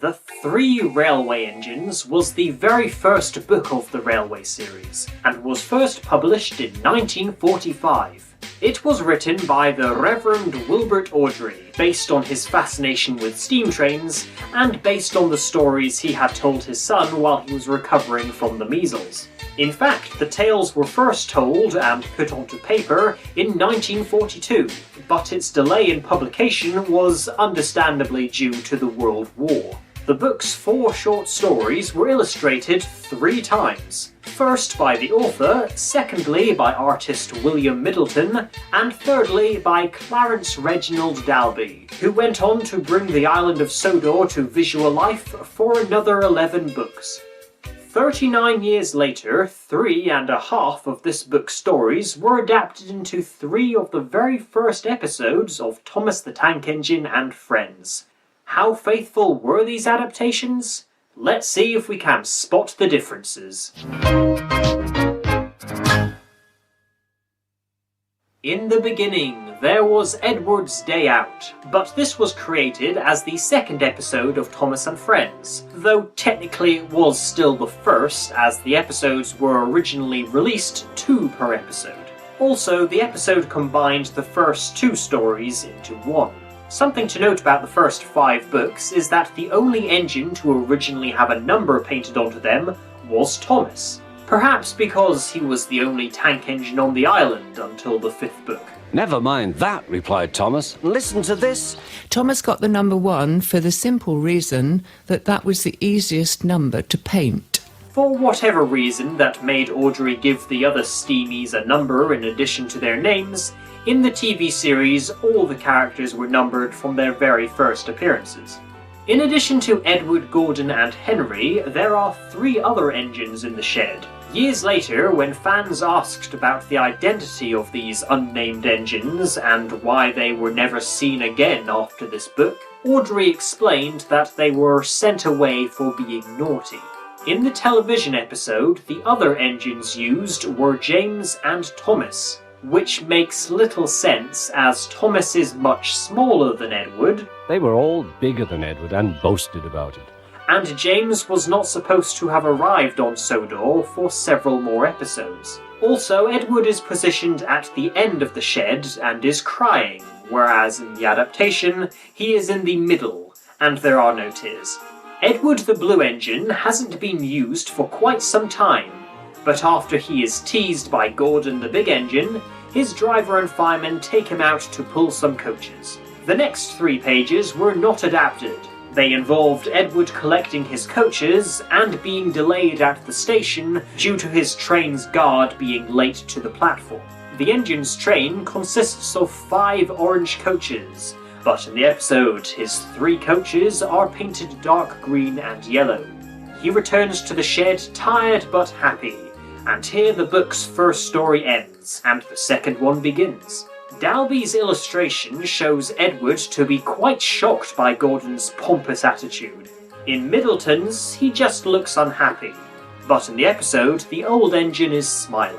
The Three Railway Engines was the very first book of the Railway series, and was first published in 1945. It was written by the Reverend Wilbert Awdry, based on his fascination with steam trains, and based on the stories he had told his son while he was recovering from the measles. In fact, the tales were first told and put onto paper in 1942, but its delay in publication was understandably due to the World War. The book's 4 short stories were illustrated 3 times. First by the author, secondly by artist William Middleton, and thirdly by Clarence Reginald Dalby, who went on to bring the island of Sodor to visual life for another 11 books. 39 years later, 3.5 of this book's stories were adapted into 3 of the very first episodes of Thomas the Tank Engine and Friends. How faithful were these adaptations? Let's see if we can spot the differences. In the beginning, there was Edward's Day Out, but this was created as the second episode of Thomas and Friends, though technically it was still the first, as the episodes were originally released 2 per episode. Also, the episode combined the first 2 stories into 1. Something to note about the first 5 books is that the only engine to originally have a number painted onto them was Thomas. Perhaps because he was the only tank engine on the island until the 5th book. Never mind that, replied Thomas. Listen to this. Thomas got the number 1 for the simple reason that that was the easiest number to paint. For whatever reason that made Awdry give the other Steamies a number in addition to their names, in the TV series all the characters were numbered from their very first appearances. In addition to Edward, Gordon and Henry, there are 3 other engines in the shed. Years later, when fans asked about the identity of these unnamed engines and why they were never seen again after this book, Awdry explained that they were sent away for being naughty. In the television episode, the other engines used were James and Thomas, which makes little sense as Thomas is much smaller than Edward. They were all bigger than Edward and boasted about it. And James was not supposed to have arrived on Sodor for several more episodes. Also, Edward is positioned at the end of the shed and is crying, whereas in the adaptation, he is in the middle, and there are no tears. Edward the Blue Engine hasn't been used for quite some time, but after he is teased by Gordon the Big Engine, his driver and firemen take him out to pull some coaches. The next 3 pages were not adapted. They involved Edward collecting his coaches and being delayed at the station due to his train's guard being late to the platform. The engine's train consists of 5 orange coaches, but in the episode his 3 coaches are painted dark green and yellow. He returns to the shed tired but happy, and here the book's first story ends, and the second one begins. Dalby's illustration shows Edward to be quite shocked by Gordon's pompous attitude. In Middleton's, he just looks unhappy, but in the episode, the old engine is smiling.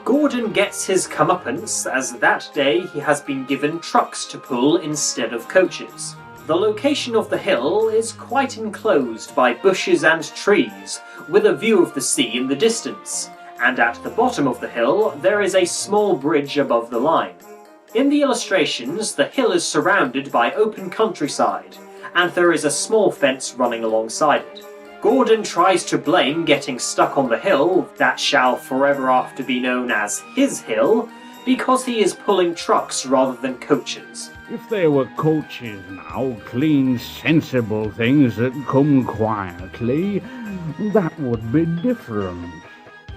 Gordon gets his comeuppance as that day he has been given trucks to pull instead of coaches. The location of the hill is quite enclosed by bushes and trees, with a view of the sea in the distance, and at the bottom of the hill there is a small bridge above the line. In the illustrations, the hill is surrounded by open countryside, and there is a small fence running alongside it. Gordon tries to blame getting stuck on the hill, that shall forever after be known as his hill, because he is pulling trucks rather than coaches. If they were coaches now, clean, sensible things that come quietly, that would be different.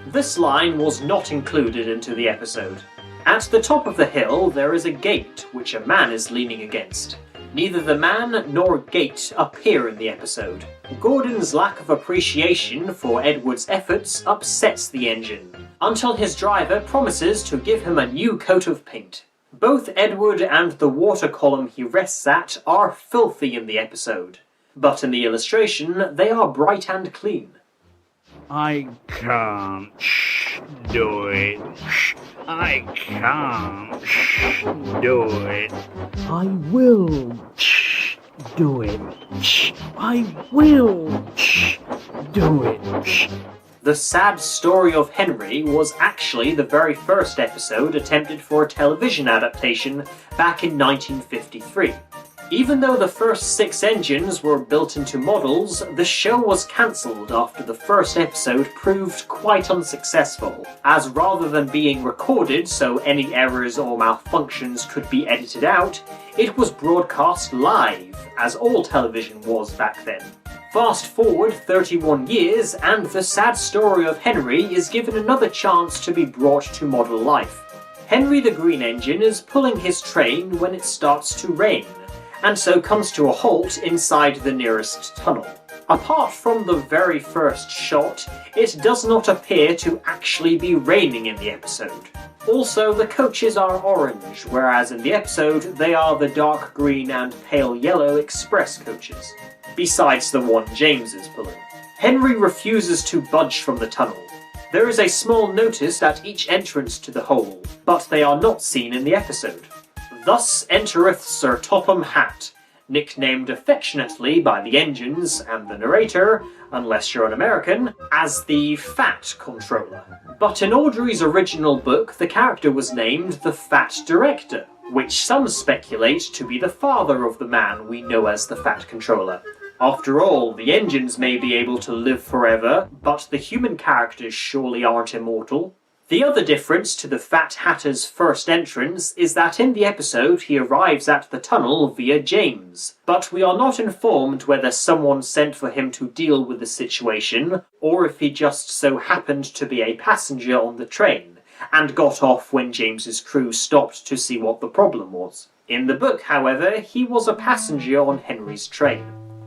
This line was not included into the episode. At the top of the hill there is a gate which a man is leaning against. Neither the man nor gate appear in the episode. Gordon's lack of appreciation for Edward's efforts upsets the engine, until his driver promises to give him a new coat of paint. Both Edward and the water column he rests at are filthy in the episode, but in the illustration they are bright and clean. I can't do it. I can't do it. I will Do it. Shh. I will. Shh. Do it. Shh. The Sad Story of Henry was actually the very first episode attempted for a television adaptation back in 1953. Even though the first 6 engines were built into models, the show was cancelled after the first episode proved quite unsuccessful, as rather than being recorded so any errors or malfunctions could be edited out, it was broadcast live, as all television was back then. Fast forward 31 years and the Sad Story of Henry is given another chance to be brought to model life. Henry the Green Engine is pulling his train when it starts to rain, and so comes to a halt inside the nearest tunnel. Apart from the very first shot, it does not appear to actually be raining in the episode. Also, the coaches are orange, whereas in the episode they are the dark green and pale yellow express coaches, besides the one James is pulling. Henry refuses to budge from the tunnel. There is a small notice at each entrance to the hole, but they are not seen in the episode. Thus entereth Sir Topham Hatt, nicknamed affectionately by the engines and the narrator, unless you're an American, as the Fat Controller. But in Audrey's original book, the character was named the Fat Director, which some speculate to be the father of the man we know as the Fat Controller. After all, the engines may be able to live forever, but the human characters surely aren't immortal. The other difference to the Fat Hatter's first entrance is that in the episode he arrives at the tunnel via James, but we are not informed whether someone sent for him to deal with the situation, or if he just so happened to be a passenger on the train, and got off when James's crew stopped to see what the problem was. In the book, however, he was a passenger on Henry's train.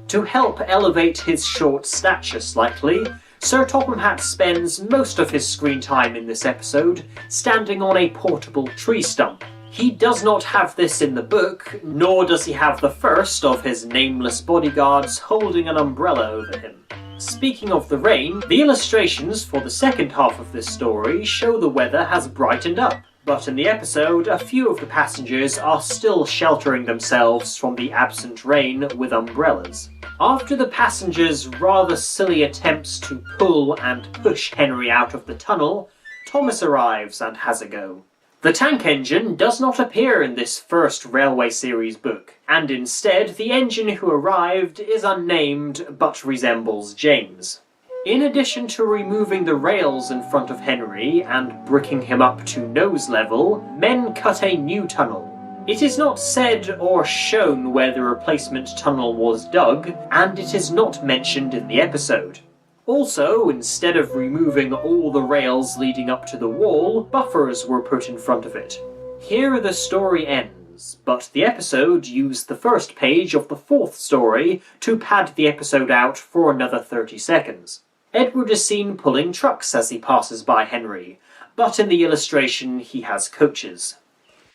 To help elevate his short stature slightly, Sir Topham Hatt spends most of his screen time in this episode standing on a portable tree stump. He does not have this in the book, nor does he have the first of his nameless bodyguards holding an umbrella over him. Speaking of the rain, the illustrations for the second half of this story show the weather has brightened up, but in the episode, a few of the passengers are still sheltering themselves from the absent rain with umbrellas. After the passengers' rather silly attempts to pull and push Henry out of the tunnel, Thomas arrives and has a go. The tank engine does not appear in this first Railway Series book, and instead the engine who arrived is unnamed but resembles James. In addition to removing the rails in front of Henry and bricking him up to nose level, men cut a new tunnel. It is not said or shown where the replacement tunnel was dug, and it is not mentioned in the episode. Also, instead of removing all the rails leading up to the wall, buffers were put in front of it. Here the story ends, but the episode used the first page of the fourth story to pad the episode out for another 30 seconds. Edward is seen pulling trucks as he passes by Henry, but in the illustration he has coaches.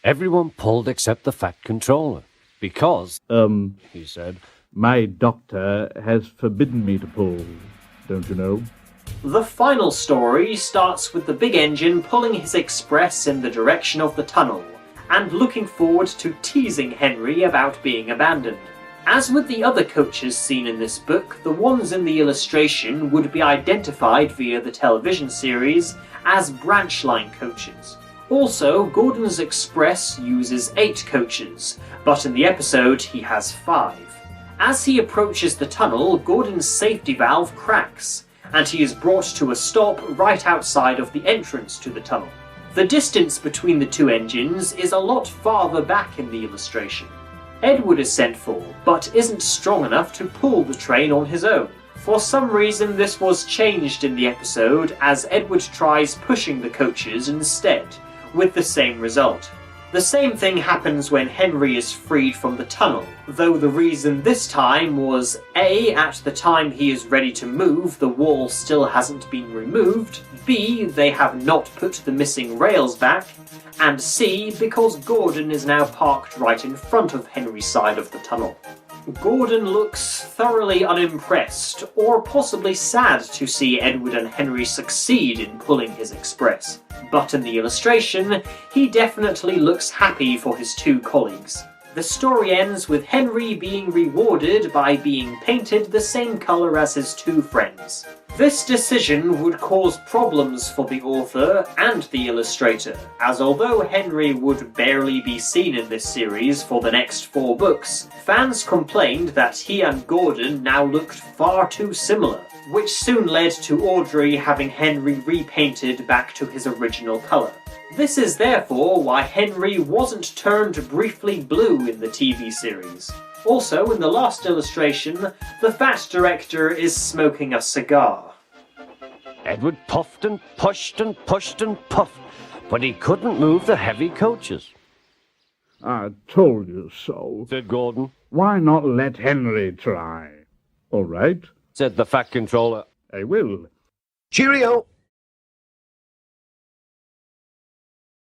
Everyone pulled except the Fat Controller, because, he said, my doctor has forbidden me to pull, don't you know? The final story starts with the big engine pulling his express in the direction of the tunnel, and looking forward to teasing Henry about being abandoned. As with the other coaches seen in this book, the ones in the illustration would be identified via the television series as branch line coaches. Also, Gordon's Express uses 8 coaches, but in the episode he has 5. As he approaches the tunnel, Gordon's safety valve cracks, and he is brought to a stop right outside of the entrance to the tunnel. The distance between the two engines is a lot farther back in the illustration. Edward is sent for, but isn't strong enough to pull the train on his own. For some reason this was changed in the episode as Edward tries pushing the coaches instead, with the same result. The same thing happens when Henry is freed from the tunnel, though the reason this time was A, at the time he is ready to move, the wall still hasn't been removed, B, they have not put the missing rails back, and C, because Gordon is now parked right in front of Henry's side of the tunnel. Gordon looks thoroughly unimpressed, or possibly sad to see Edward and Henry succeed in pulling his express. But in the illustration, he definitely looks happy for his two colleagues. The story ends with Henry being rewarded by being painted the same colour as his two friends. This decision would cause problems for the author and the illustrator, as although Henry would barely be seen in this series for the next 4 books, fans complained that he and Gordon now looked far too similar, which soon led to Audrey having Henry repainted back to his original colour. This is therefore why Henry wasn't turned briefly blue in the TV series. Also, in the last illustration, the fat director is smoking a cigar. Edward puffed and pushed and pushed and puffed, but he couldn't move the heavy coaches. I told you so, Said Gordon. Why not let Henry try? All right, Said the Fat Controller. I will. Cheerio!